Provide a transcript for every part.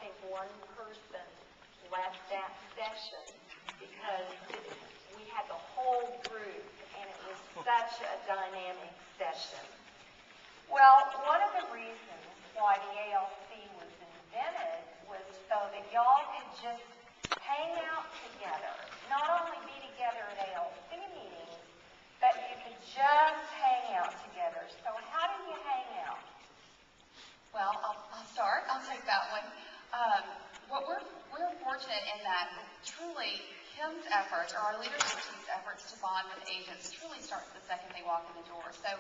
only one person left that session because we had the whole group, and it was such a dynamic session. Well, one of the reasons why the ALC was invented was so that y'all could just hang out together, not only be together at ALC meetings, but you could just hang out together. So how do you hang out? Well, I'll start. I'll take that one. We're fortunate in that truly Kim's efforts, or our leadership team's efforts to bond with agents, truly starts the second they walk in the door. So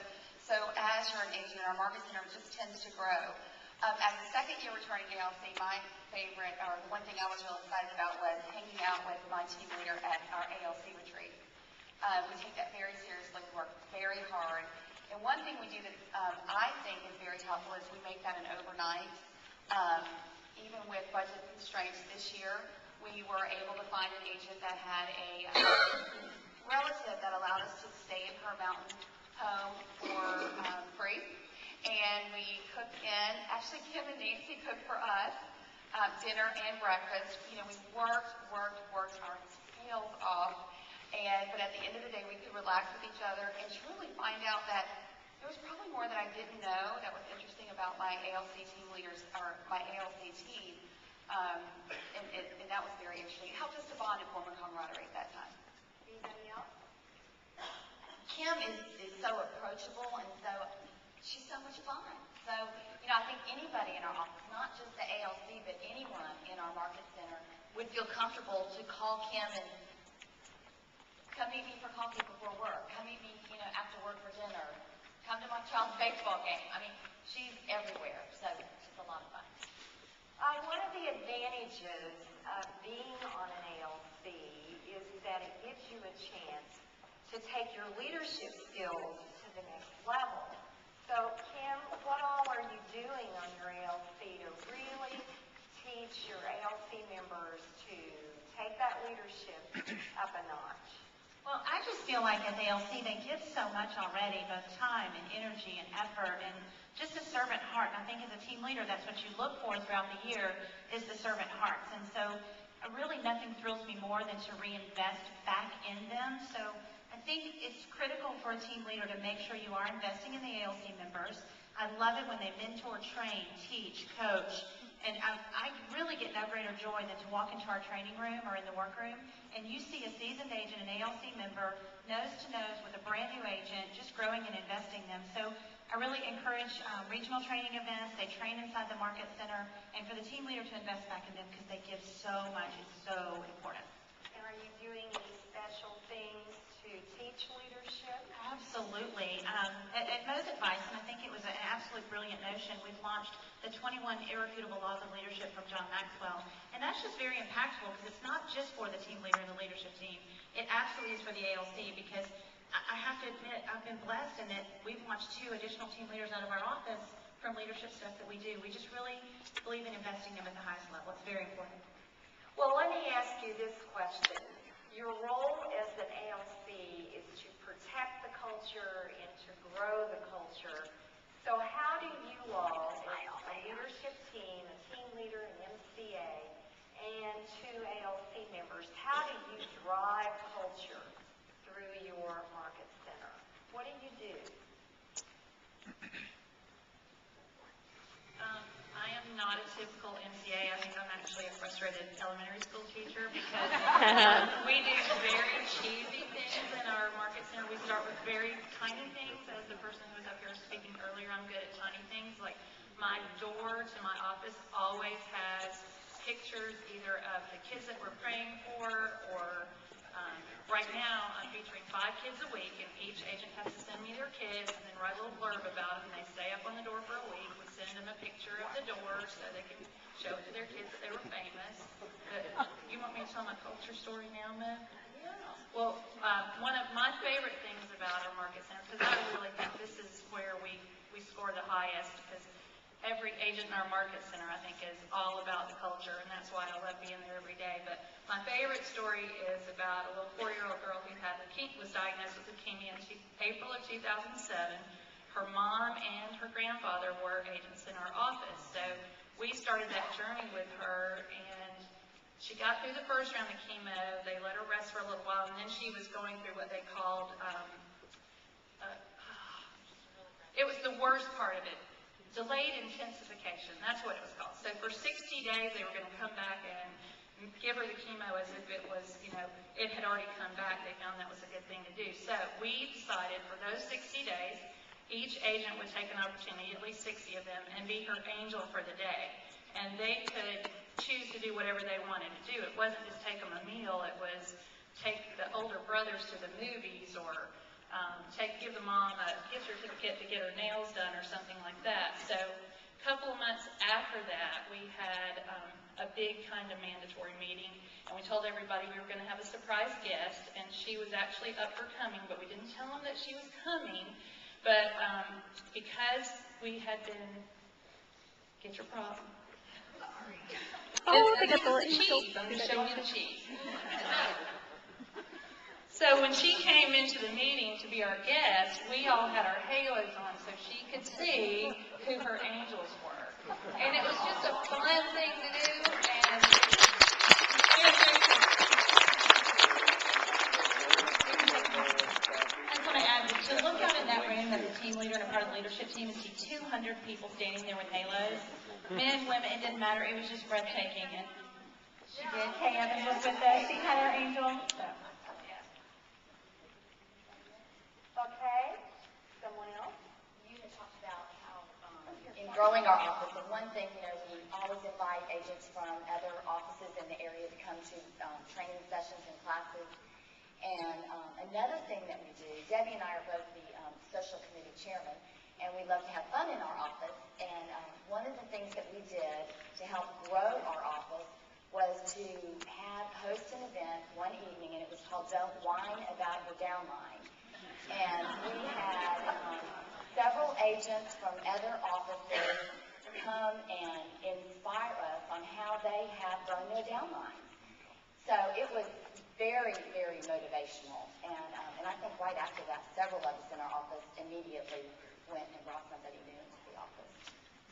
as you're an agent, our market center just tends to grow. As a second year returning to ALC, my favorite, or the one thing I was really excited about, was hanging out with my team leader at our ALC retreat. We take that very seriously. We work very hard. And one thing we do that I think is very helpful is we make that an overnight. Even with budget constraints this year, we were able to find an agent that had a relative that allowed us to stay in her mountain home for free. And we cooked in, actually Kim and Nancy cooked for us, dinner and breakfast. You know, we worked our tails off. But at the end of the day, we could relax with each other and truly find out that there was probably more that I didn't know that was interesting about my ALC team leaders, or my ALC team. And that was very interesting. It helped us to bond and form a camaraderie at that time. Anybody else? Kim is so approachable, and she's so much fun. So, you know, I think anybody in our office, not just the ALC, but anyone in our market center, would feel comfortable to call Kim and come meet me for coffee before work. Come meet me, you know, after work for dinner. Come to my child's baseball game. I mean, she's everywhere, so it's a lot of fun. One of the advantages of being on an ALC is that it gives you a chance to take your leadership skills to the next level. So, Kim, what all are you doing on your ALC to really teach your ALC members to take that leadership up a notch? Well, I just feel like as ALC, they give so much already, both time and energy and effort and just a servant heart. And I think as a team leader, that's what you look for throughout the year is the servant hearts. And so really nothing thrills me more than to reinvest back in them. So I think it's critical for a team leader to make sure you are investing in the ALC members. I love it when they mentor, train, teach, coach. And I really get no greater joy than to walk into our training room or in the workroom and you see a seasoned agent, an ALC member, nose to nose with a brand new agent, just growing and investing them. So I really encourage regional training events. They train inside the market center, and for the team leader to invest back in them because they give so much. It's so important. And are you doing any special things to teach leadership? Absolutely. At Mo's advice, and I think it was an absolute brilliant notion, we've launched the 21 Irrefutable Laws of Leadership from John Maxwell. And that's just very impactful because it's not just for the team leader and the leadership team. It absolutely is for the ALC because I have to admit, I've been blessed in that we've launched 2 additional team leaders out of our office from leadership stuff that we do. We just really believe in investing them at the highest level. It's very important. Well, let me ask you this question. Your role as an ALC is to protect the culture and to grow the culture. So how do you all, as a leadership team, a team leader, an MCA, and 2 ALC members, how do you drive culture through your market center? What do you do? I am not a typical MCA. I think I'm actually a frustrated elementary school teacher because we do very cheesy things in our market center. We start with very tiny things. As the person who was up here speaking earlier, I'm good at tiny things. Like my door to my office always has pictures either of the kids that we're praying for or right now I'm featuring 5 kids a week, and each agent has to send me their kids and then write a little blurb about them, and they stay up on the door for a week. We send them a picture of the door so they can show it to their kids that they were famous. You want me to tell my culture story now, Mo? Yeah. Well, one of my favorite things about our market center, because I really think this is where we score the highest, because every agent in our market center, I think, is all about the culture, and that's why I love being there every day. But my favorite story is about a little 4-year-old girl who was diagnosed with leukemia in April of 2007. Her mom and her grandfather were agents in our office. So we started that journey with her, and she got through the first round of chemo. They let her rest for a little while, and then she was going through what they called, it was the worst part of it, delayed intensification. That's what it was called. So for 60 days, they were going to come back and give her the chemo as if it was, it had already come back. They found that was a good thing to do. So we decided for those 60 days, each agent would take an opportunity, at least 60 of them, and be her angel for the day. And they could choose to do whatever they wanted to do. It wasn't just take them a meal. It was take the older brothers to the movies, or give the mom a gift certificate to get her nails done or something like that. So a couple of months after that, we had a big kind of mandatory meeting, and we told everybody we were going to have a surprise guest, and she was actually up for coming, but we didn't tell them that she was coming. But because we had been, get your problem. Oh, they got the cheese. I'm going to show you the cheese. So when she came into the meeting to be our guest, we all had our halos on so she could see who her angels were. And it was just a fun thing to do. And I just want to add, to look out in that room as a team leader and a part of the leadership team and see 200 people standing there with halos, men, women, it didn't matter. It was just breathtaking. And she did. Kay Evans was with us. She had her angel. So. Okay, someone else? You had talked about how in growing our office, and one thing, we always invite agents from other offices in the area to come to training sessions and classes. And another thing that we do, Debbie and I are both the social committee chairman, and we love to have fun in our office. And one of the things that we did to help grow our office was to host an event one evening, and it was called Don't Whine About Your Downline. And we had several agents from other offices come and inspire us on how they have grown their downlines. So it was very, very motivational. And I think right after that, several of us in our office immediately went and brought somebody new into the office.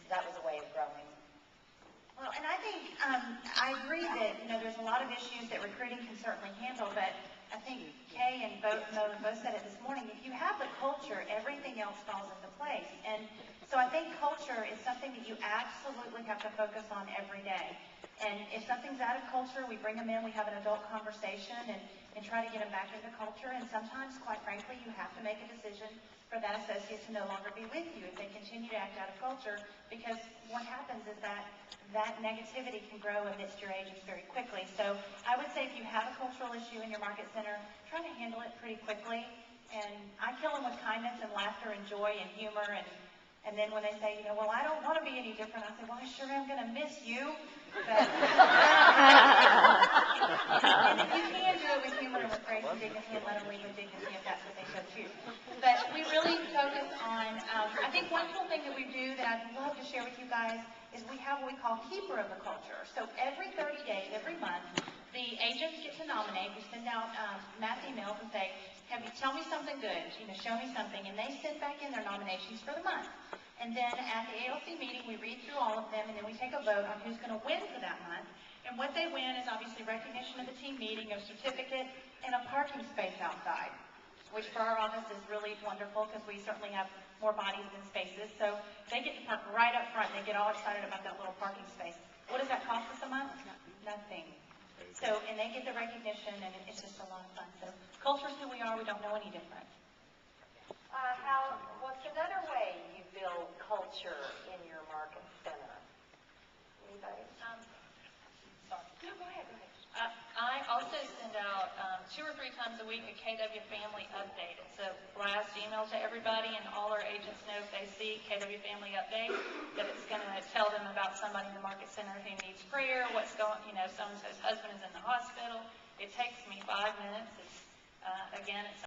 So that was a way of growing. Well, and I think, I agree that, there's a lot of issues that recruiting can certainly handle, but I think Kay and Mo both said it this morning, if you have the culture, everything else falls into place. And so I think culture is something that you absolutely have to focus on every day. And if something's out of culture, we bring them in, we have an adult conversation and try to get them back into culture. And sometimes, quite frankly, you have to make a decision for that associate to no longer be with you if they continue to act out of culture, because what happens is that negativity can grow amidst your agents very quickly. So I would say if you have a cultural issue in your market center, try to handle it pretty quickly. And I kill them with kindness and laughter and joy and humor. And then when they say, well, I don't want to be any different, I say, well, I sure am going to miss you. But, and if you can do it with humor and with grace and dignity, and let them leave with dignity if that's what they so choose. But we really focus on, I think one cool thing that we do that I'd love to share with you guys is we have what we call Keeper of the Culture. So every 30 days, every month, the agents get to nominate. We send out mass emails and say, tell me something good, show me something. And they send back in their nominations for the month. And then at the ALC meeting, we read through all of them, and then we take a vote on who's going to win for that month. And what they win is obviously recognition of the team meeting, a certificate, and a parking space outside, which for our office is really wonderful because we certainly have more bodies than spaces. So they get to park right up front. They get all excited about that little parking space. What does that cost us a month? Nothing. So, and they get the recognition, and it's just a lot of fun. So culture's who we are. We don't know any different. What's another way you build culture in your market center? Anybody? Sorry. No, go ahead. I also send out 2 or 3 times a week a KW Family Update. It's a blast email to everybody, and all our agents know if they see KW Family Update that it's going to tell them about somebody in the market center who needs prayer, what's going, so-and-so's husband is in the hospital. It takes me 5 minutes. It's, again, it's